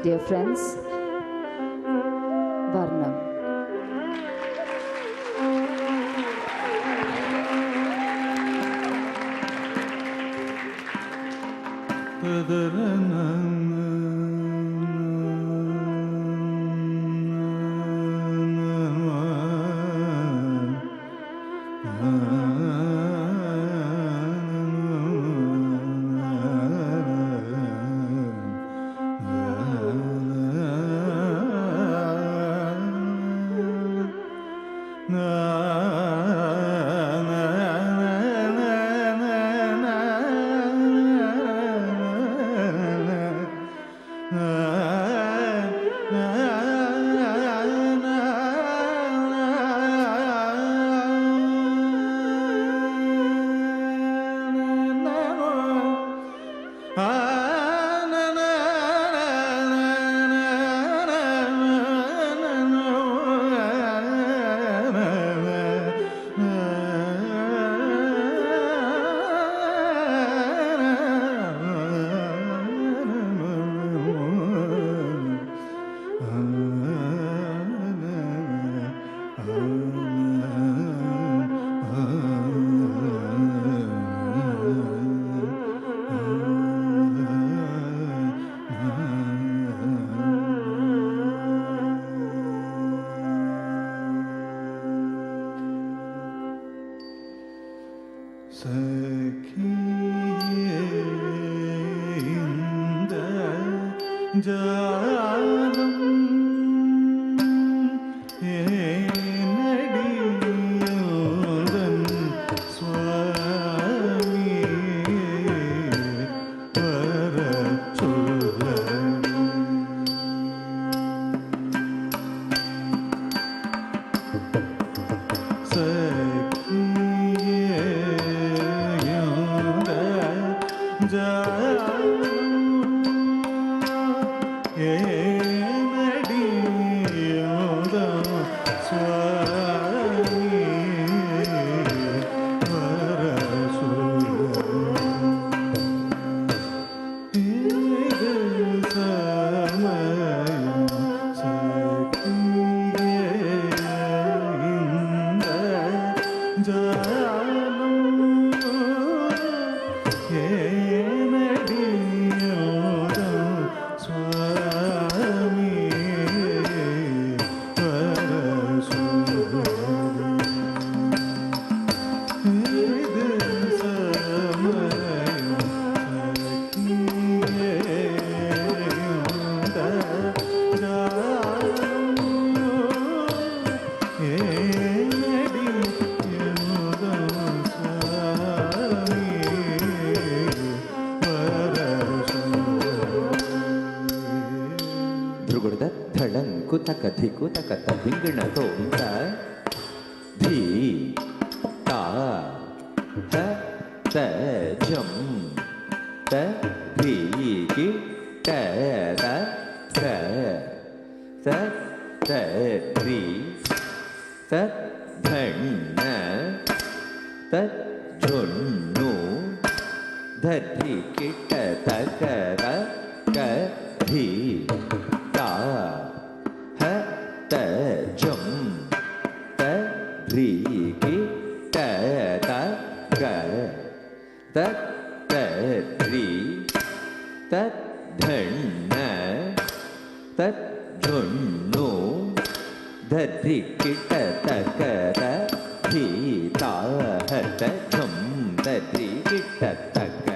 Dear friends, Varnam. ಕುತಕ ಧಿಂಗಣ ತೋಂತ ಧೀ ತಾ ತ ತ ಜಂ ತ ಧೀ ಕಿ ತ ತ ಕ ತ ತ ರಿ ತ ಧಣ್ಣ ತ ಜೊಣ್ಣು ಧಿ ಕಿ ಟ ತ ಕ ತ ಕ ಧೀ ತಾ ತ ಜಂ ತ ರಿ ಕಿ ಟ ತ ಕ ತ ತ ರಿ ತ ಧಣ್ಣ ತ ಜೊಣ್ಣು ಧಿ ಕಿ ಟ ತ ಕ ತ ಧೀ ತಾ ತ ಜಂ ತ ರಿ ಕಿ ಟ ತ ಕ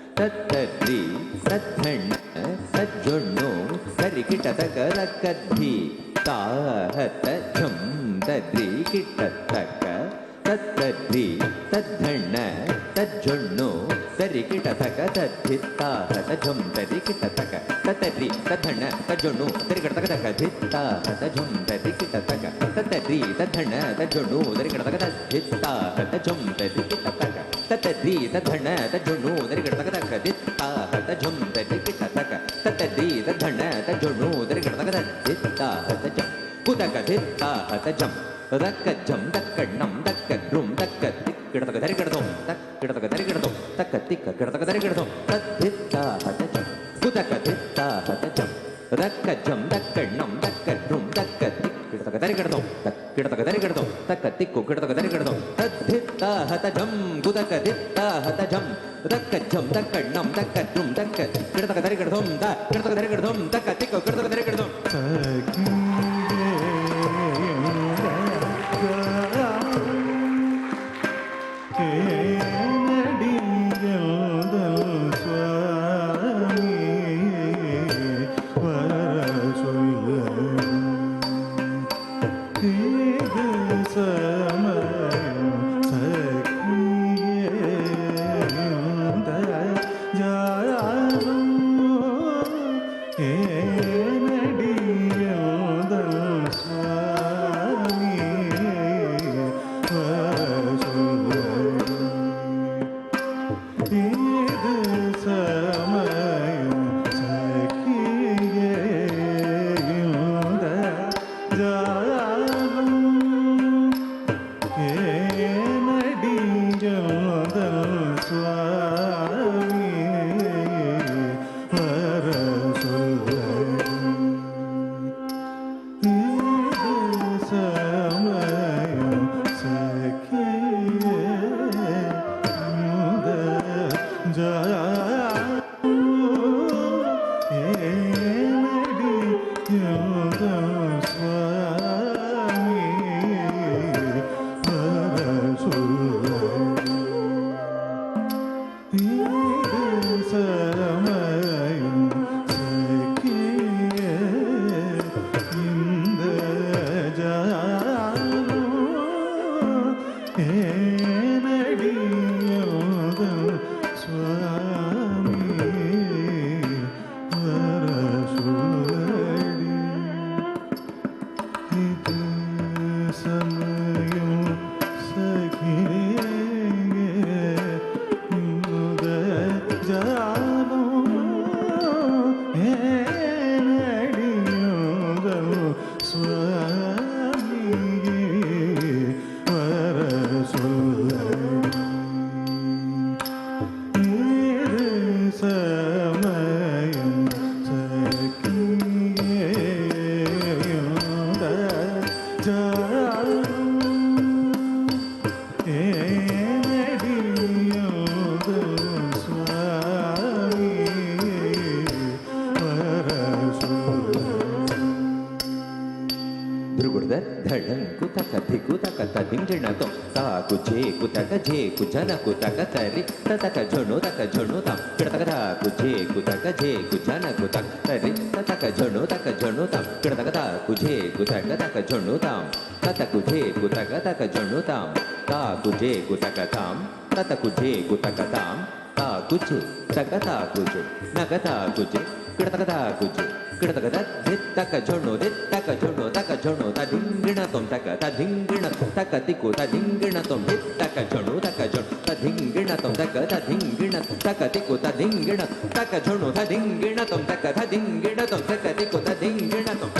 ತ ತ ರಿ ತ ಧಣ್ಣ ತ ಜೊಣ್ಣು ಧಿ ಕಿ ಟ ತ ಕ ತ ಕ ಧೀ ತಾ ತ ಝಂ ತದ್ರಿ ಕಿಟ್ಟ ತಕ್ಕ ತತ್ತದ್ರಿ ತದ್ಧಣ್ಣ ತಜ್ಜೊಣ್ಣು ತರಿ ಕಿಟ ತಕ ತದ್ಧಿತ್ತ ತ ಝಂ ತರಿ ಕಿಟ ತಕ ತತ್ತದ್ರಿ ತದ್ಧಣ್ಣ ತಜ್ಜೊಣ್ಣು ತರಿ ಕಿಟ ತಕ ತಕ ಧಿತ್ತ ತ ಝಂ ತರಿ ಕಿಟ ತಕ ತತ್ತದ್ರಿ ತದ್ಧಣ್ಣ ತಜ್ಜೊಣ್ಣು ತರಿ ಕಿಟ ತಕ ತದ್ಧಿತ್ತ ತ ಝಂ ತರಿ ಕಿಟ ತಕ ತತ್ತದ್ರಿ ತದ್ಧಣ್ಣ ತಜ್ಜೊಣ್ಣು ತರಿ ಕಿಟ ತಕ ತಕ ಧಿತ್ತ ತ ಝಂ ತರಿ ಕಿಟ ತಕ ತತ್ತದ್ರಿ ತದ್ಧಣ್ಣ ತಜ್ಜೊಣ್ಣು ತರಿ ಕಿಟ ತಕ ತದ್ಧಿತ್ತ ತ ಝಂ ಕುತಕ ಧಿತ್ತ ತ ಝಂ ತಕ್ಕ ಝಂ ತಕ್ಕ ನಂ ತಕ್ಕ ದ್ರುಂ ತಕ್ಕ ತಿಕ್ಕಿಡತಕ ಧರಿ ಕಿಡದಂ ತಕ್ ಕಿಡತಕ ಧರಿ ಕಿಡದಂ ತಕ್ಕ ತಿಕ್ಕ ಕಿಡತಕ ಧರಿ ಕಿಡದಂ ತದ್ಧಿತ್ತ ತ ಝಂ ಕುತಕ ಧಿತ್ತ ತ ಝಂ தக்க ஜம் தக்க நம் தக்க டும் தக்க திக் கிடதக தரி கிடதோம் தக் கிடதக தரி கிடதோம் தக்க திக்கு கிடதக தரி கிடதோம் தத்தித்தா ஹத ஜம் குதக தித்தா ஹத ஜம் தக்க ஜம் தக்க நம் தக்க டும் தக்க கிடதக தரி கிடதோம் த கிடதக தரி கிடதோம் தக்க திக்கு கிடதக தரி கிடதோம் ಕುಜನ ಕುತಕ ತರಿ ತತಕ ಝಣು ತಕ ಝಣು ತಂ ಕಿಡತಕ ಕುಜೆ ಕುತಕ ಜೆ ಕುಜನ ಕುತಕ ತರಿ ತತಕ ಝಣು ತಕ ಝಣು ತಂ ಕಿಡತಕ ಕುಜೆ ಕುತಕ ತಕ ಝಣು ತಂ ತತ ಕುಜೆ ಕುತಕ ತಕ ಝಣು ತಂ ತಾ ಕುಜೆ ಕುತಕ ತಾಂ ತತ ಕುಜೆ ಕುತಕ ತಾಂ ತಾ ಕುಜೆ ತಕ ತಾ ಕುಜೆ ನಗತ ಕುಜೆ ಕಿಡತಕ ಕುಜೆ ಕಿಡತಕ ದಿತ್ತಕ ಝಣು ದಿತ್ತಕ ಝಣು ತಕ ಝಣು ತ ಧಿಂಗಿಣ ತೊಂ ತಕ ತ ಧಿಂಗಿಣ ತಕ ತಿಕು ತ ಧಿಂಗಿಣ ತೊಂ ದಿತ್ತಕ ಝಣು ತಕ ಝಣು ತ ಧಿಂಗಿಣ ತೊಂ ತಕ ತ ಧಿಂಗಿಣ ತಕ ತಿಕು ತ ಧಿಂಗಿಣ ತಕ ಝಣು ತ ಧಿಂಗಿಣ ತೊಂ ತಕ ತ ಧಿಂಗಿಣ ತೊಂ ತಕ ತಿಕು ತ ಧಿಂಗಿಣ ತೊಂ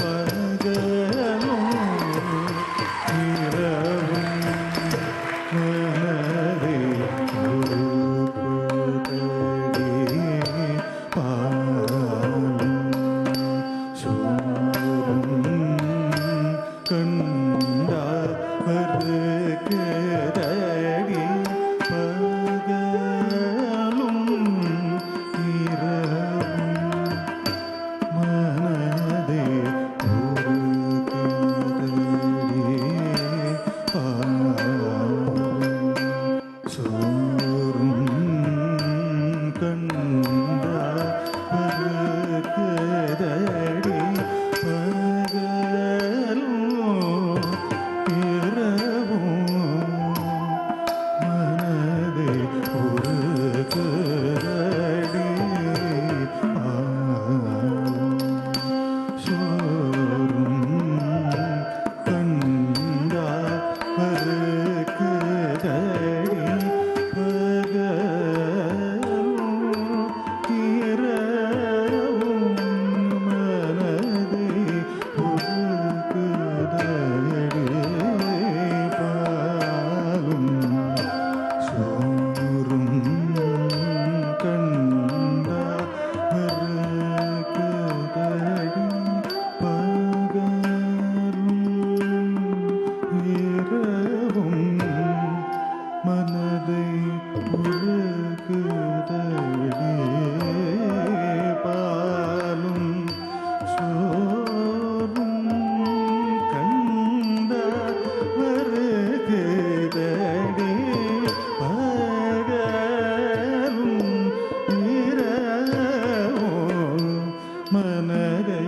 மனதை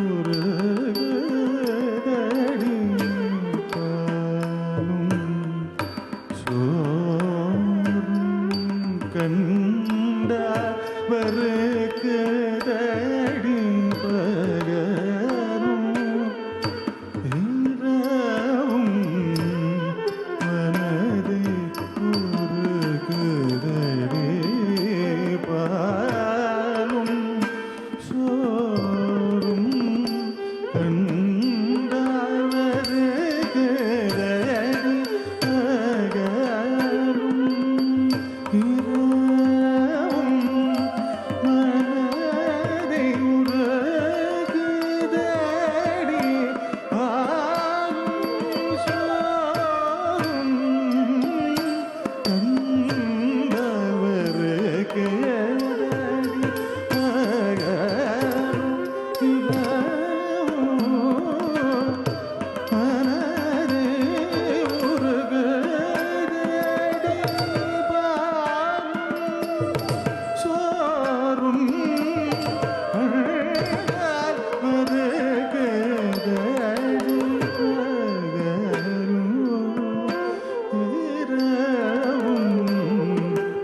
உருகுதடி பாலும் சோறும் கண்டால் வருகுதடி பகலும் இரவும் மனதை உருகுதடி பாலும் சோறும் கண்டால் வருகுதடி பகலும் இரவும் மனதை உருகுதடி பாலும் சோறும் கண்டால் வருகுதடி பகலும் மனதை உருகுதடி பாலும் சோறும் கண்டால் வருகுதடி பகலும் இரவும்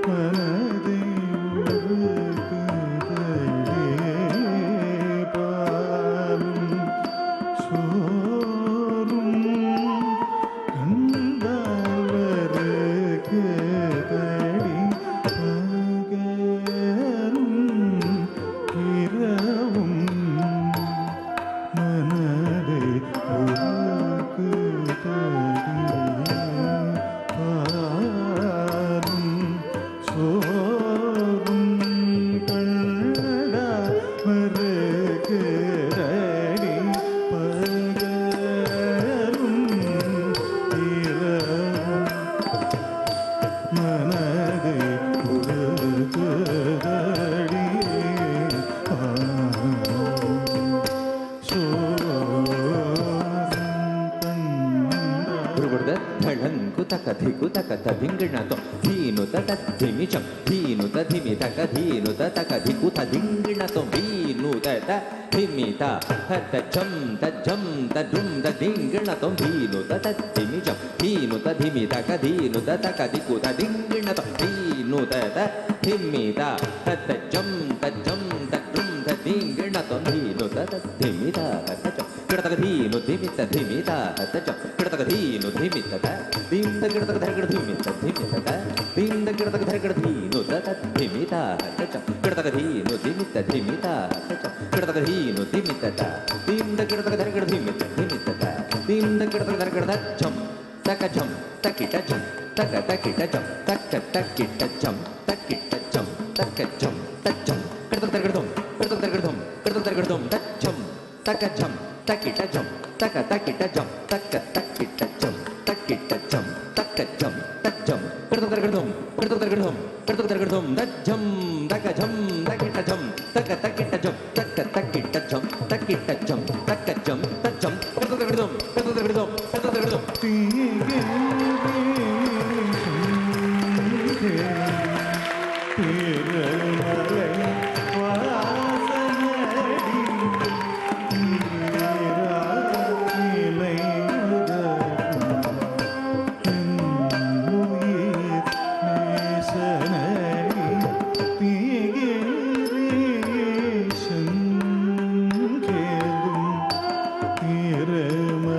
மனதை உருகுதடி பாலும் சோறும் கண்டால் வருகுதடி பகலும் இரவும் மனதை உருகுதடி பாலும் சோறும் கண்டால் வருகுதடி பகலும் இரவும் மனதை உருகுதடி பாலும் சோறும் கண்டால் ಗುರುಗುರ್ದ ಧಳಂ ಕುತಕ ಧಿಗುತಕ ಧಿಂಗಿಣತೊ ಧೀನುತ ತದ್ಧಿಮಿಚಂ ಧೀನುತ ಧಿಮಿತಕ ಧೀನುತ ತಕ ಧಿಕುತ ಧಿಂಗಿಣತೊ ಧೀನುತ ಧಿಮಿತ ಹತ ಚಂ ತಜ್ಜಂ ತದ್ದುಂ ತದ್ಧಿಂಗಿಣತೊ ಧೀನುತ ತದ್ಧಿಮಿಚಂ ಧೀನುತ ಧಿಮಿತಕ ಧೀನುತ ತಕ ಧಿಕುತ ಧಿಂಗಿಣತೊ ಧೀನುತ ಧಿಮಿತ ಹತ ಚಂ ತಜ್ಜಂ ತದ್ದುಂ ತದ್ಧಿಂಗಿಣತೊ ಧೀನುತ ತದ್ಧಿಮಿತ ಹತ ಚಂ ಕಿಡತಕ ಧೀನು ಧಿಮಿತ ಧಿಮಿತ ಹತ ಚಂ ಕಿಡತಕ ಧೀನು ಧಿಮಿತ ದಿಂದ ಕಿಡತಕ ಧರಗಡ ಧಿಮಿತ ಧಿಮಿತ ದಿಂದ ಕಿಡತಕ ಧರಗಡ ಧೀನು ತತ ಧಿಮಿತ ಹತ ಚಂ ಕಿಡತಕ ಧೀನು ಧಿಮಿತ ಧಿಮಿತ ಹತ ಚಂ ಕಿಡತಕ ಧೀನು ಧಿಮಿತ ದಿಂದ ಕಿಡತಕ ಧರಗಡ ಧಿಮಿತ ಧಿಮಿತ ದಿಂದ ಕಿಡತಕ ಧರಗಡ ಛಂ ತಕ ಛಂ ತಕಿಟ ಛಂ ತಕ ತಕಿಟ ಛಂ ತಕ ತಕಿಟ ಛಂ ತಕಿಟ ಛಂ ತಕ ಛಂ ತಚ್ಚಂ ಕಿಡತಕ ಧರಗಡ ಧಂ ಕಿಡತಕ ಧರಗಡ ಧಂ ಕಿಡತಕ ಧರಗಡ ಧಂ ತಚ್ಚಂ ತಕ ಛಂ ತಕಿಟ ಛಂ ತಕ ತಕಿಟ ಛಂ ತಕ ತಕಿಟ ಛಂ ತಕಿಟ ಛಂ ತಕ ಛಂ ತಚ್ಚಂ ಕಿಡತಕ ಧರಗಡ ಧಂ ಕಿಡತಕ ಧರಗಡ ಧಂ ಕಿಡತಕ ಧರಗಡ ಧಂ ತಚ್ಚಂ ತಕ ಛಂ ತಕಿಟ ಛಂ ತಕ ತಕಿಟ ಛಂ ತಕ ತಕಿಟ ಛಂ ತಕಿಟ ಛಂ ತಕ ಛಂ ತಚ್ಚಂ ಕಿಡತಕ ಧರಗಡ ಧಂ ಕಿಡತಕ ಧರಗಡ ಧಂ ಕಿಡತಕ ಧರಗಡ ಧಂ மலை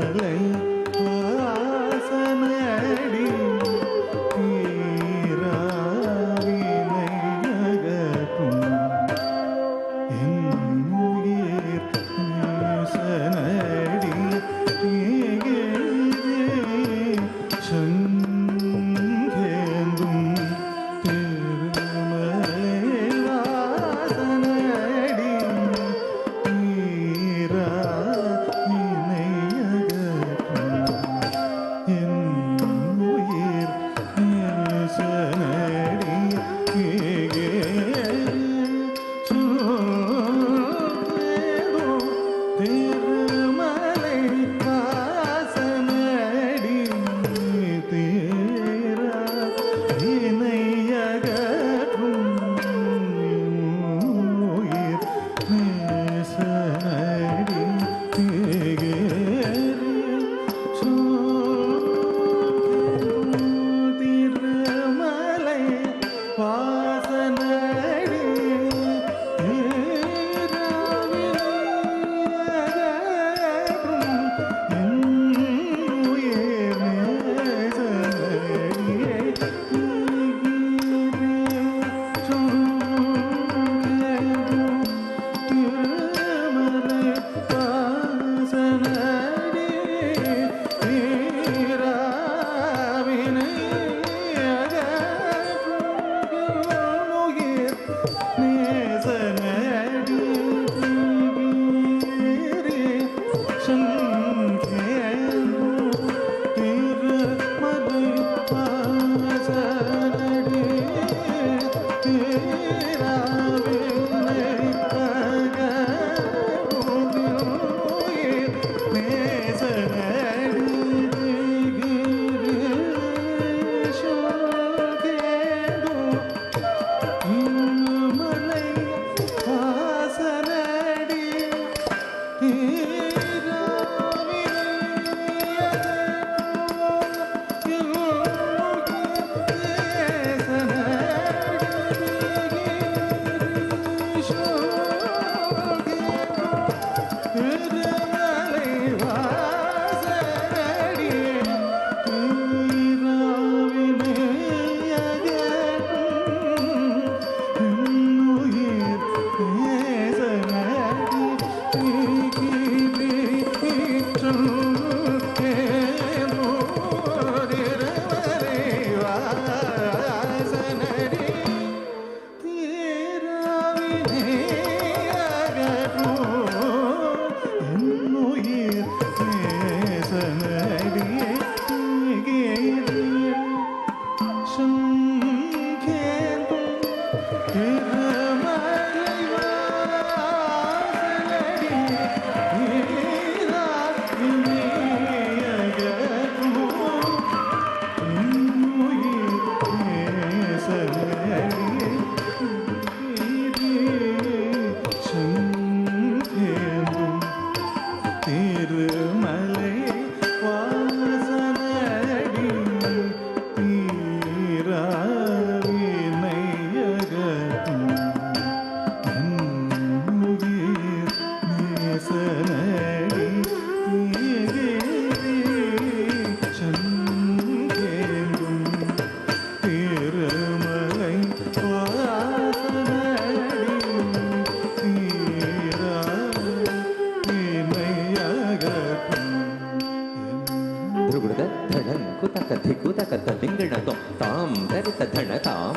ತಕ ಧಿಕು ತಕ ದಿಂಗಿಣ ತಾಂ ತರಿತ ಧಣತಾಂ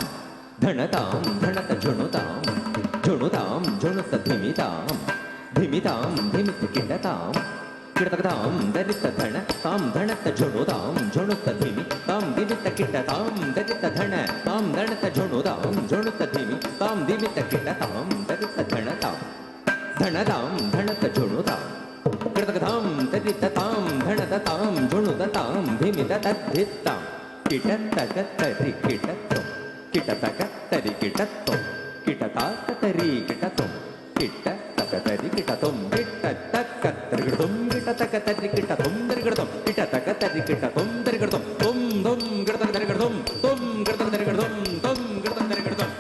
ಧಣತಾಂ ಧಣತ ಝುಣುತಾಂ ಝುಣುತಾಂ ಝುಣುತ ಧಿಮಿತಾಂ ಧಿಮಿತಾಂ ಧಿಮಿತ ಕಿಟತಾಂ ಕಿಟತಕತಾಂ ದರಿತ ಧಣ ತಾಂ ಧಣತ ಝುಣುತಾಂ ಝುಣುತ ಧಿಮಿ ತಾಂ ದಿಮಿತ ಕಿಟತಾಂ ದರಿತ ಧಣ ತಾಂ ಧಣತ ಝುಣುತಾಂ ಝುಣುತ ಧಿಮಿ ತಾಂ ದಿಮಿತ ಕಿಟತಾಂ ದರಿತ ಧಣತಾಂ ಧಣತಾಂ ಧಣತ ಝುಣುತಾಂ ಕಿಟತಕತಾಂ ದರಿತ ತಾಂ ಧಣತ ತಾಂ ಝುಣುತ ತಾಂ ಧಿಮಿತ ತದ್ಧಿತ್ತಾಂ ಕಿಟತಕ ತರಿ ಕಿಟತಂ ಕಿಟತಕ ತರಿ ಕಿಟತಂ ಕಿಟತಾಕ ತರಿ ಕಿಟತಂ ಕಿಟ್ಟ ತಕ ತರಿ ಕಿಟತಂ ಕಿಟ್ಟ ತಕ್ಕ ತರಿಗಿಡತಂ ಕಿಟ ತಕ ತರಿ ಕಿಟತಂ ತರಿಗಿಡತಂ ಕಿಟ ತಕ ತರಿ ಕಿಟತಂ ತರಿಗಿಡತಂ ತುಂ ತುಂ ಗಿಡತಕ ತರಿಗಿಡತಂ ತುಂ ಗಿಡತಕ ತರಿಗಿಡತಂ ತುಂ ಗಿಡತಕ ತರಿಗಿಡತಂ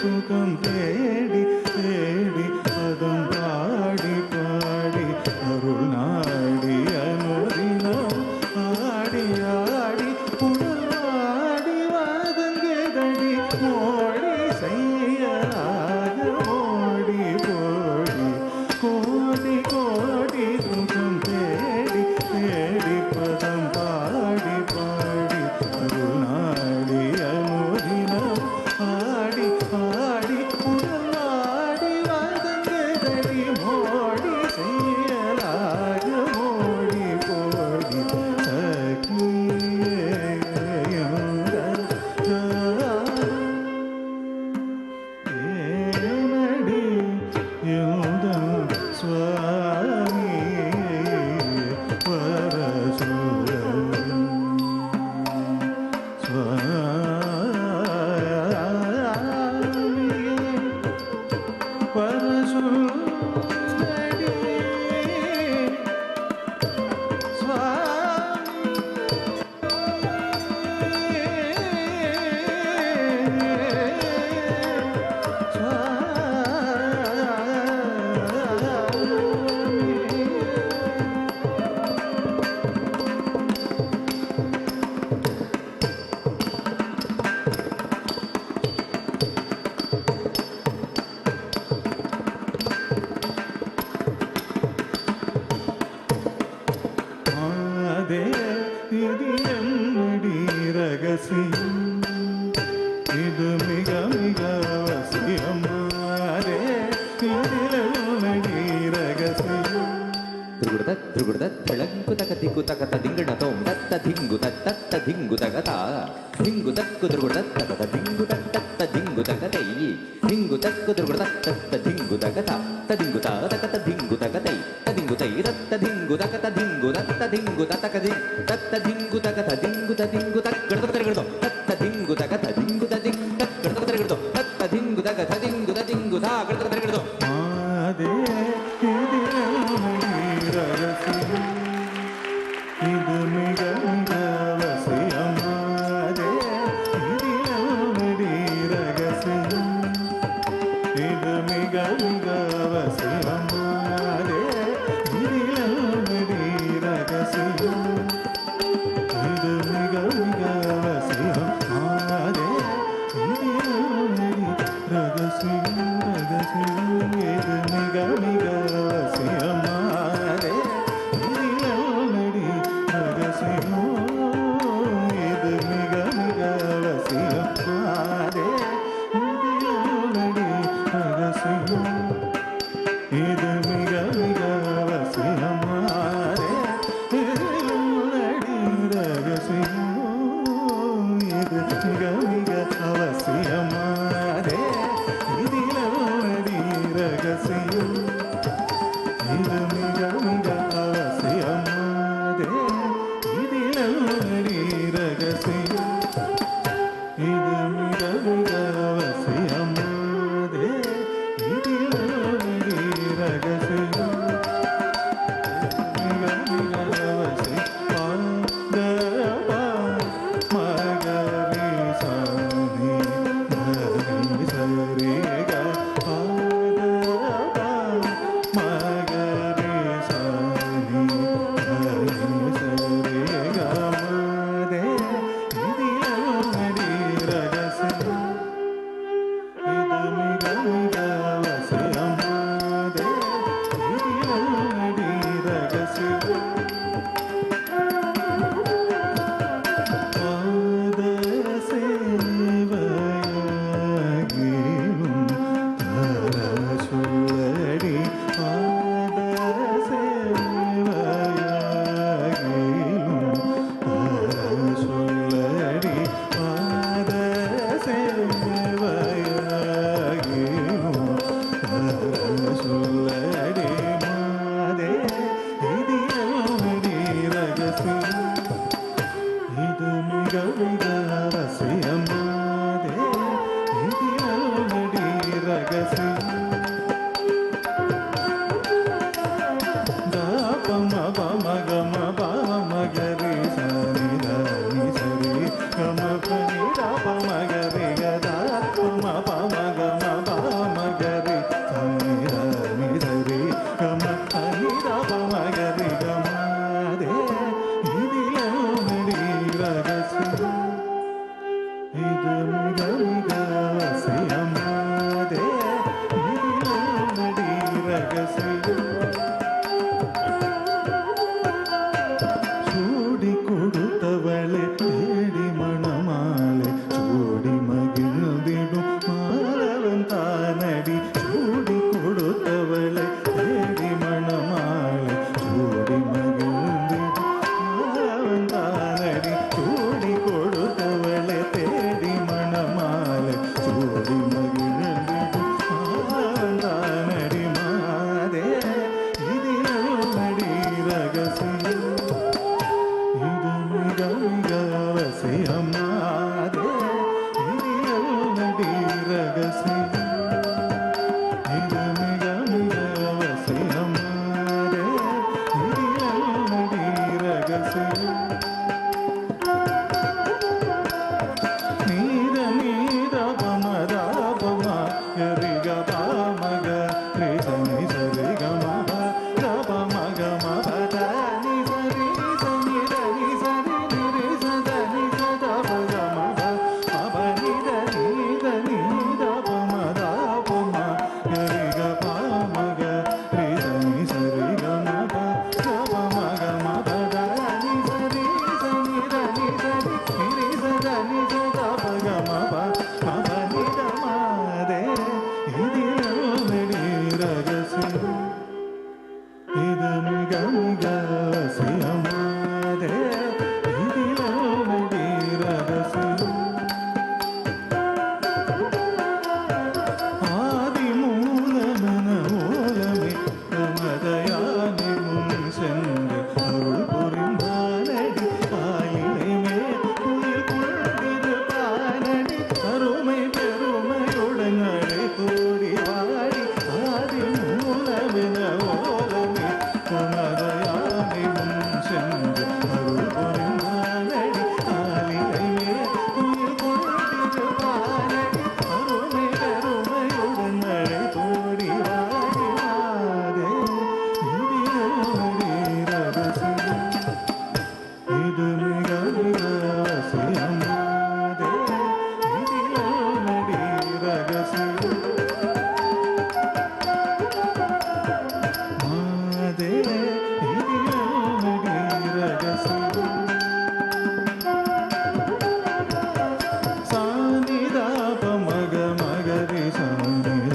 சுகம் தேடி தேடி பதம் பாடி பாடி அருள் நாடி அனுதினம் ஆடி ஆடி புனல் ஆடி வாதங்கதடி மோடி செய்யலாக மோடி போடி கோடி கோடி சுகம் தேடி தேடி பதம் பாடி பாடி அருள் நாடி அனுதினம் ஆடி ஆடி புனல் ஆடி வாதங்கதடி மோடி செய்யலாக மோடி போடி ஏனடி யோதம் சுவாமி பரசுரம் சுவாமி பரசுரடி அதே இது என்னடி ரகசியம் இது மிக மிக அவசியம் அதே இதில் என்னடி ரகசியம் ತ್ರಿಗುಡದ ಥಳಂಕು ತಕ ತಿಕ್ಕು ತಕ ದಿಂಗಣ ತೋಂ ತತ್ತ ದಿಂಗು ತತ್ತ ದಿಂಗು ತಗತ ದಿಂಗು ತಕ್ಕು ತ್ರಿಗುಡ ತಕತ ದಿಂಗು ತತ್ತ ದಿಂಗು ತಗತೈ ದಿಂಗು ತಕ್ಕು ತ್ರಿಗುಡ ತತ್ತ ದಿಂಗು ತಗತ ತದಿಂಗು ತಕತ ದಿಂಗು ತಗತೈ ತದಿಂಗು ತೈ ತತ್ತ ದಿಂಗು ತಕತ ದಿಂಗು ತತ್ತ ದಿಂಗು ತತಕ ತತ್ತ ದಿಂಗು ತಕತ ದಿಂಗು ದಿಂಗು ತಕ್ಕಡ ತರಗಡೋ ತತ್ತ ದಿಂಗು ತಕತ ದಿಂಗು ದಿಂಗ್ ತಕ್ಕಡ ತರಗಡೋ ತತ್ತ ದಿಂಗು ತಕತ ದಿಂಗು ದಿಂಗು ತಾ ಕಡ ತರಗಡೋ அதே இதில் என்னடி ரகசியம் இது மிக மிக அவசியம் அதே இதில் என்னடி ரகசியம் இது மிக மிக அவசியம் அதே இதில் என்னடி ரகசியம் இது மிக மிக அவசியம் அதே இதில் என்னடி ரகசியம் ரகசியம் இது மிக மிக அவசியம் அதே இதில் என்னடி ரகசியம் இது மிக மிக அவசியம் அதே இதில் என்னடி ரகசியம் இது மிக மிக அவசியம் அதே இதில் என்னடி ரகசியம் இது மிக மிக அவசியம் அதே இதில் என்னடி ரகசியம் தானடி சூடி கொடுத்தவளை தேடி மணமாலை சூடி மகிழ்ந்திடு அவன் தானடி சூடி கொடுத்தவளை தேடி மணமாலை சூடி மகிழ்ந்திடு அவன் தானடி மாதே இதில் நடி ரகசியம் இது மிக மிக அவசியமாதே இதில் நடி ரகசியம் இது மிக மிக அவசியமாதே இதில் நடி ரகசியம் நீத நீத பமதாபம ரிக பாமக ரிசனி சரிகம ரபமக மபத நிசரி சனி ரி சரி நிரி சத நிசத பகம அபனித நீத நீத பமதாபம ரிக பாமக ரிசனி சரிகம ரபமக மபத நிசரி சனி ரி சரி நிரி சத நிசத பகம அபனித மாதே இதில் நடி ரகசியம் இது மிக மிக அவசியமாதே இதில் நடி ரகசியம் ஆதி மூலமென மூலமே பிரமதயானி முன் சென்று அருள் புரிந்தானடி ஆயிலைமே உயிர் கொண்டிருப்பானடி அருமை பெருமையுடன் அடை கூடி வாடி ஆதி மூலமென ஓலமே பிரமதயானி முன் சென்று அருள் புரிந்தானடி ஆயிலைமே உயிர் கொண்டிருப்பானடி அருமை பெருமையுடன் அடை கூடி வாடி வாதே இதில் ரகசியம் இது மிக மிக அவசியமாதே இதில் நடி ரகசியம் மாதே இதில் நடி ரகசியம் சானிதாப மக மகரி சானித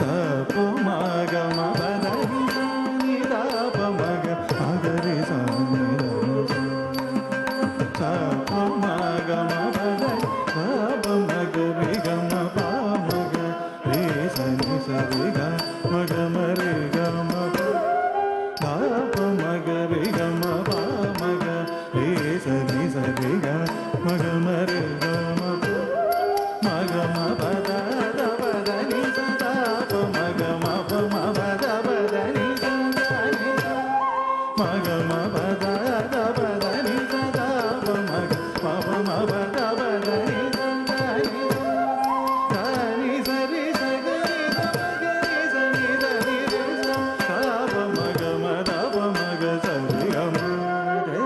சப மக மபதரி சானிதாப மக மகரி சானித சப மக மபதரி சப மகரி கம பாமக ரே சனி சரி க மக மரி கம பாப மகரி கம பாமக ரே சனி சரி க மக மரி கம மக மபத பத நி சதா மக மப மபத பத நி சதா நி மக மபத பத நி சதா மக மப மபத பத நி சதா நி சரி சகரி மகரி சனி ரி சப மக மத மக சரி அமரே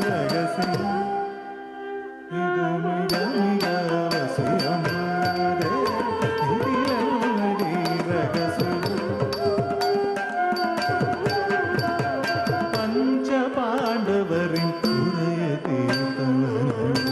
ரகசியம் இது மிக மிக அவசியமாதே இதில் நடி ரகசியம் பஞ்ச பாண்டவரின் குறைய தீர்த்தவனடி